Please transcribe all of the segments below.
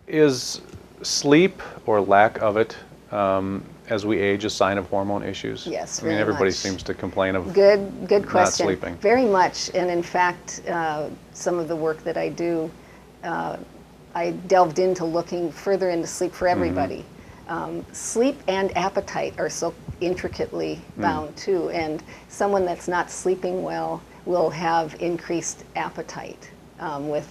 Is sleep or lack of it as we age a sign of hormone issues? Yes, I mean, very everybody much. seems to complain of Good not question. sleeping. Very much, and in fact, some of the work that I do, I delved into looking further into sleep for everybody. Sleep and appetite are so intricately bound too, and someone that's not sleeping well will have increased appetite with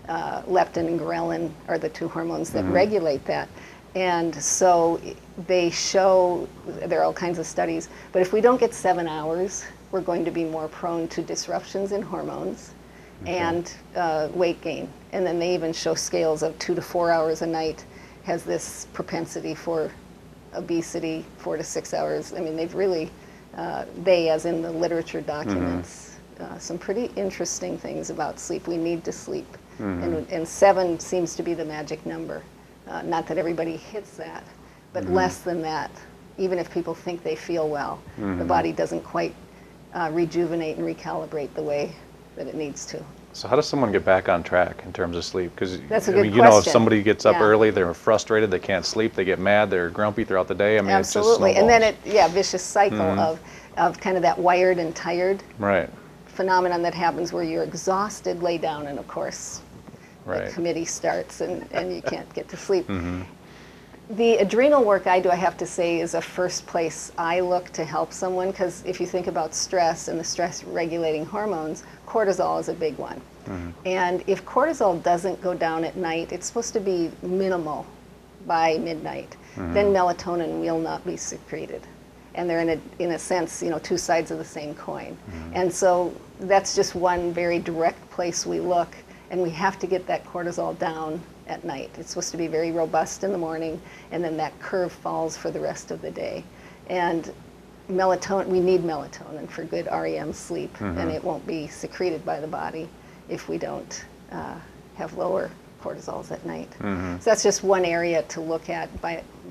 leptin and ghrelin are the two hormones that regulate that. And so they show, there are all kinds of studies, but if we don't get 7 hours, we're going to be more prone to disruptions in hormones and weight gain. And then they even show scales of 2 to 4 hours a night has this propensity for obesity, 4 to 6 hours. I mean, they've really, they as in the literature documents, some pretty interesting things about sleep. We need to sleep. And 7 seems to be the magic number. Not that everybody hits that, but less than that, even if people think they feel well, the body doesn't quite rejuvenate and recalibrate the way that it needs to. So how does someone get back on track in terms of sleep? Because That's a I good mean, you know, if question. somebody gets up Yeah. early, they're frustrated, they can't sleep, they get mad, they're grumpy throughout the day. I mean, Absolutely. it just And then snowballs. vicious cycle of kind of that wired and tired Right. phenomenon that happens where you're exhausted, lay down, and of course, Right. the committee starts and you can't get to sleep. The adrenal work I do, I have to say, is a first place I look to help someone, because if you think about stress and the stress regulating hormones, cortisol is a big one. And if cortisol doesn't go down at night, it's supposed to be minimal by midnight, then melatonin will not be secreted. And they're in a sense, you know, two sides of the same coin. And so that's just one very direct place we look, and we have to get that cortisol down at night. It's supposed to be very robust in the morning, and then that curve falls for the rest of the day. And melatonin, we need melatonin for good REM sleep, and it won't be secreted by the body if we don't have lower cortisols at night. So that's just one area to look at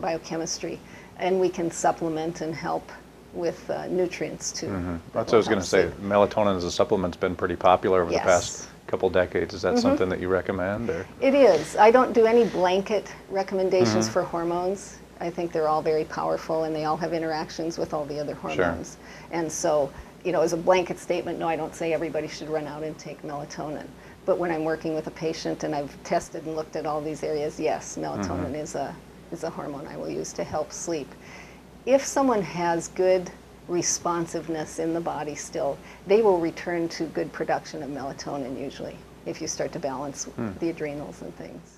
biochemistry, and we can supplement and help with nutrients too. That's what I was going to say. Melatonin as a supplement's been pretty popular over the past couple decades. Is that something that you recommend? Or? It is. I don't do any blanket recommendations for hormones. I think they're all very powerful and they all have interactions with all the other hormones. And so, you know, as a blanket statement, no, I don't say everybody should run out and take melatonin. But when I'm working with a patient and I've tested and looked at all these areas, yes, melatonin is a hormone I will use to help sleep. If someone has good responsiveness in the body still, they will return to good production of melatonin usually, if you start to balance the adrenals and things.